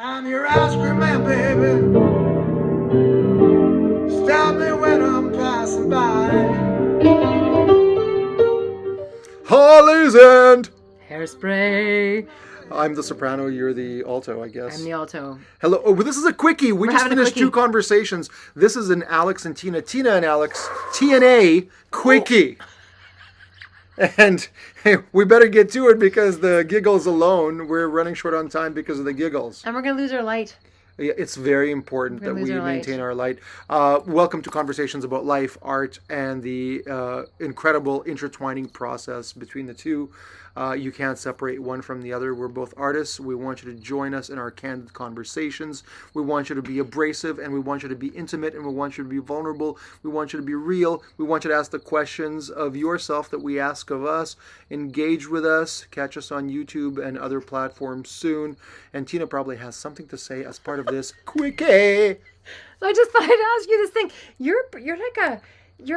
I'm your ice cream man, baby. Stop me when I'm passing by. Harleys and Hairspray. I'm the soprano, you're the alto, I guess. I'm the alto. Hello. Oh, this is a quickie. We We're just having a finished quickie. 2 conversations. This is an Alex and Tina. Tina and Alex. TNA quickie. And hey, we better get to it because the giggles alone, we're running short on time because of the giggles. And we're going to lose our light. Yeah, it's very important We're that gonna we lose our light. maintain our light. Welcome to Conversations About Life, Art, and the incredible intertwining process between the two. You can't separate one from the other. We're both artists. We want you to join us in our candid conversations. We want you to be abrasive, and we want you to be intimate, and we want you to be vulnerable. We want you to be real. We want you to ask the questions of yourself that we ask of us. Engage with us. Catch us on YouTube and other platforms soon. And Tina probably has something to say as part of this quickie. So I just thought I'd ask you this thing. You're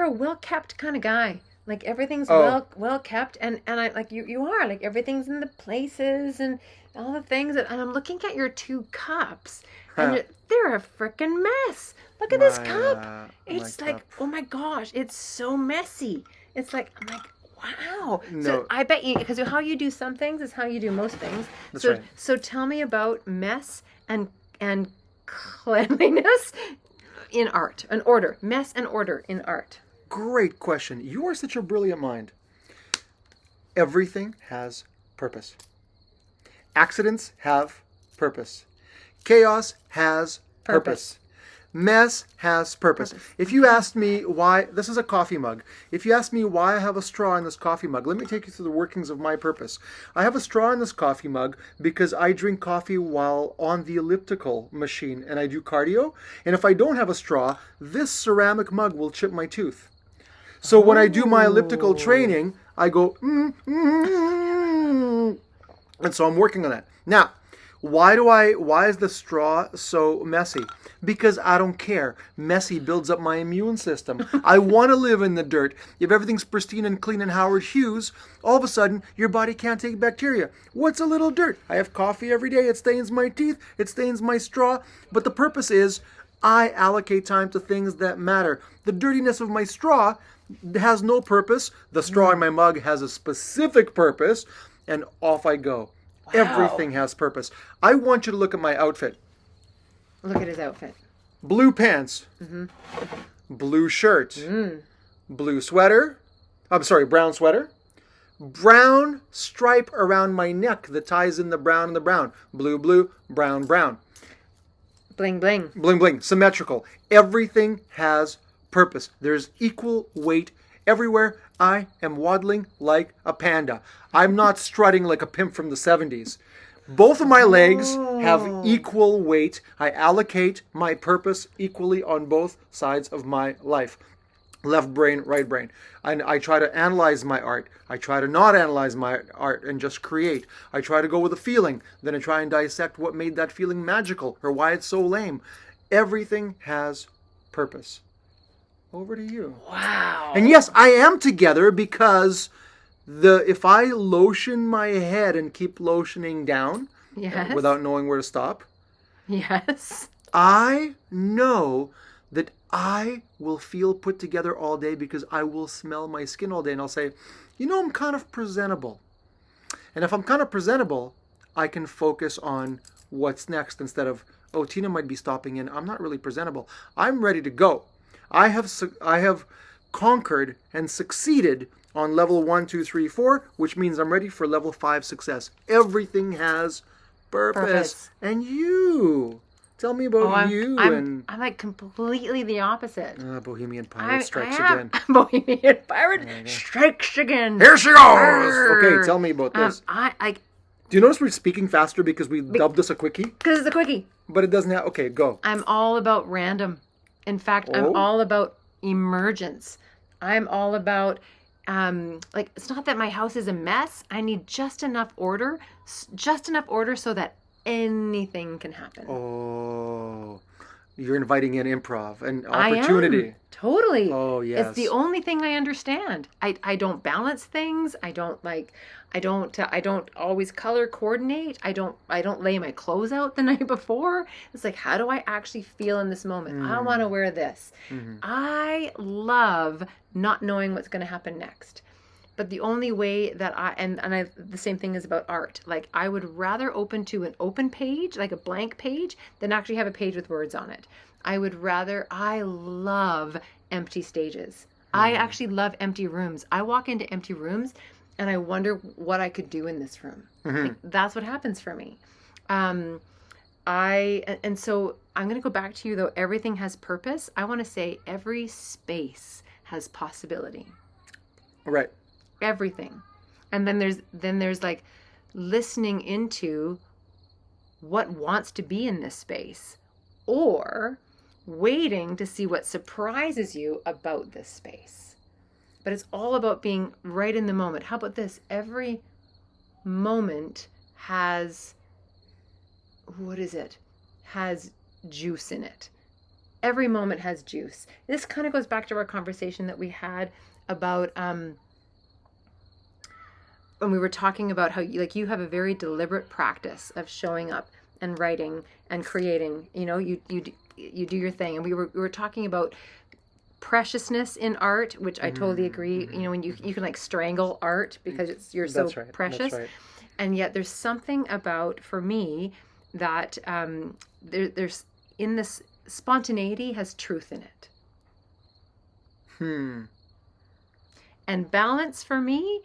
a well-kept kind of guy. Like everything's well kept, and I like you are like everything's in the places and all the things. And I'm looking at your 2 cups, and they're a freaking mess. Look at this cup. It's like, oh my gosh, it's so messy. It's like, I'm like, wow. No. So I bet you, because how you do some things is how you do most things. That's so right. so tell me about mess and cleanliness in art, an order, mess and order in art. Great question. You are such a brilliant mind. Everything has purpose. Accidents have purpose. Chaos has purpose. Mess has purpose. If you asked me why, this is a coffee mug. If you asked me why I have a straw in this coffee mug, let me take you through the workings of my purpose. I have a straw in this coffee mug because I drink coffee while on the elliptical machine and I do cardio. And if I don't have a straw, this ceramic mug will chip my tooth. So when I do my elliptical training, I go, and so I'm working on that. Now, why is the straw so messy? Because I don't care. Messy builds up my immune system. I want to live in the dirt. If everything's pristine and clean and Howard Hughes, all of a sudden, your body can't take bacteria. What's a little dirt? I have coffee every day. It stains my teeth. It stains my straw. But the purpose is, I allocate time to things that matter. The dirtiness of my straw has no purpose. The straw in my mug has a specific purpose, and off I go. Wow. Everything has purpose. I want you to look at my outfit. Look at his outfit. Blue pants, blue shirt, blue sweater. I'm sorry, brown sweater. Brown stripe around my neck that ties in the brown and the brown. Blue, blue, brown, brown. Bling, bling. Bling, bling. Symmetrical. Everything has purpose. There's equal weight everywhere. I am waddling like a panda. I'm not strutting like a pimp from the 70s. Both of my legs have equal weight. I allocate my purpose equally on both sides of my life. Left brain, right brain. And I try to analyze my art. I try to not analyze my art and just create. I try to go with a feeling. Then I try and dissect what made that feeling magical or why it's so lame. Everything has purpose. Over to you. Wow. And yes, I am together because if I lotion my head and keep lotioning down without knowing where to stop, yes, I know that I will feel put together all day because I will smell my skin all day and I'll say, I'm kind of presentable. And if I'm kind of presentable, I can focus on what's next instead of, Tina might be stopping in. I'm not really presentable. I'm ready to go. I have conquered and succeeded on level 1, 2, 3, 4, which means I'm ready for level 5 success. Everything has purpose. And you. Tell me about you. I'm like completely the opposite. Bohemian Pirate strikes again. Bohemian Pirate strikes again. Here she goes. Okay, tell me about this. Do you notice we're speaking faster because we dubbed this a quickie? Because it's a quickie. But it doesn't have... Okay, go. I'm all about random. In fact, I'm all about emergence. I'm all about... it's not that my house is a mess. I need just enough order so that anything can happen. Oh, You're inviting in improv and I opportunity. am. Totally. Oh, yes. It's the only thing I understand. I don't balance things. I don't always color coordinate. I don't lay my clothes out the night before. It's like, how do I actually feel in this moment? I want to wear this. I love not knowing what's going to happen next. But the only way that the same thing is about art. Like, I would rather open to an open page, like a blank page, than actually have a page with words on it. I love empty stages. I actually love empty rooms. I walk into empty rooms and I wonder what I could do in this room. Like, that's what happens for me. And so I'm going to go back to you, though. Everything has purpose. I want to say every space has possibility. Right. Everything. And then there's like listening into what wants to be in this space, or waiting to see what surprises you about this space. But it's all about being right in the moment. How about this? Every moment has juice in it. Every moment has juice. This kind of goes back to our conversation that we had about when we were talking about how you have a very deliberate practice of showing up and writing and creating. You do your thing, and we were talking about preciousness in art, which I totally agree. When you can like strangle art because you're so precious. That's right. And yet there's something about, for me, that there's in this spontaneity has truth in it. And balance for me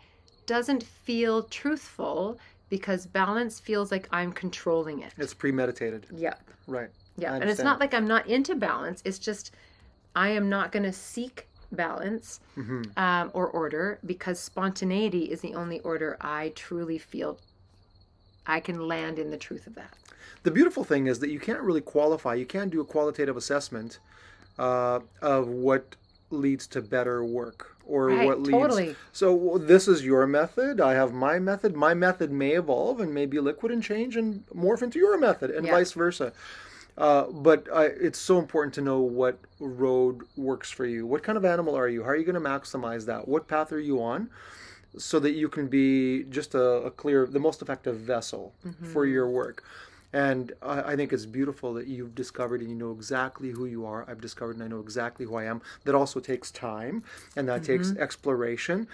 doesn't feel truthful, because balance feels like I'm controlling it. It's premeditated. Yep. Right. Yeah. And it's not like I'm not into balance. It's just I am not going to seek balance or order, because spontaneity is the only order I truly feel I can land in the truth of that. The beautiful thing is that you can't really qualify. You can't do a qualitative assessment of what leads to better work, or what leads. Totally. So this is your method. I have my method. My method may evolve and may be liquid and change and morph into your method, and vice versa. But it's so important to know what road works for you. What kind of animal are you? How are you going to maximize that? What path are you on? So that you can be just a clear, the most effective vessel for your work. And I think it's beautiful that you've discovered and you know exactly who you are. I've discovered and I know exactly who I am. That also takes time, and that takes exploration,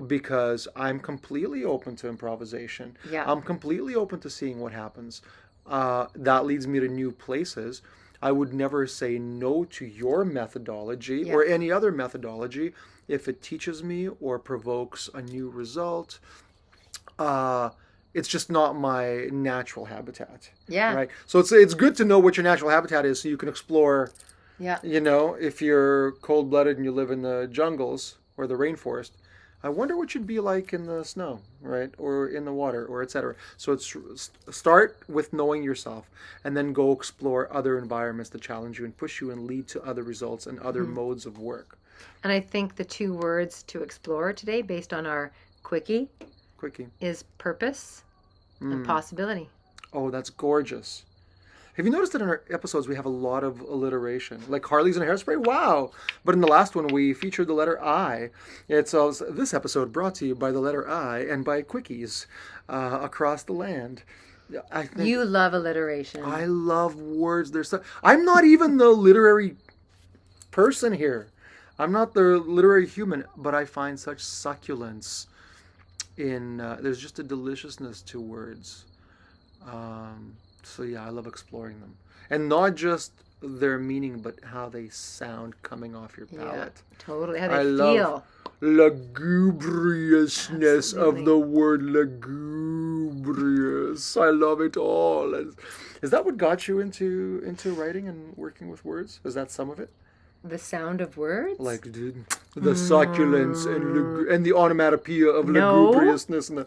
because I'm completely open to improvisation. Yeah. I'm completely open to seeing what happens. That leads me to new places. I would never say no to your methodology or any other methodology if it teaches me or provokes a new result. It's just not my natural habitat. Yeah. Right. So it's good to know what your natural habitat is, so you can explore. Yeah. If you're cold-blooded and you live in the jungles or the rainforest, I wonder what you'd be like in the snow, right? Or in the water, or etc. So it's start with knowing yourself, and then go explore other environments that challenge you and push you and lead to other results and other modes of work. And I think the two words to explore today, based on our quickie, is purpose and possibility. Oh, that's gorgeous. Have you noticed that in our episodes we have a lot of alliteration? Like Harleys and Hairspray? Wow! But in the last one we featured the letter I. It's this episode brought to you by the letter I and by quickies across the land. I think you love alliteration. I love words. I'm not even the literary person here. I'm not the literary human, but I find such succulence in there's just a deliciousness to words. So yeah, I love exploring them, and not just their meaning, but how they sound coming off your palate. Yeah, totally. How they feel. Lugubriousness of the word lugubrious. I love it all. Is that what got you into writing and working with words? Is that some of it? The sound of words? Like the succulence and the onomatopoeia of lugubriousness. And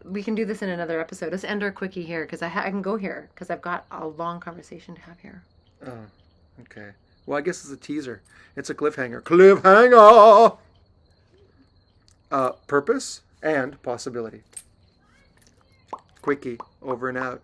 we can do this in another episode. Let's end our quickie here, because I can go here, because I've got a long conversation to have here. Oh, okay. Well, I guess it's a teaser. It's a cliffhanger. Cliffhanger! Purpose and possibility. Quickie, over and out.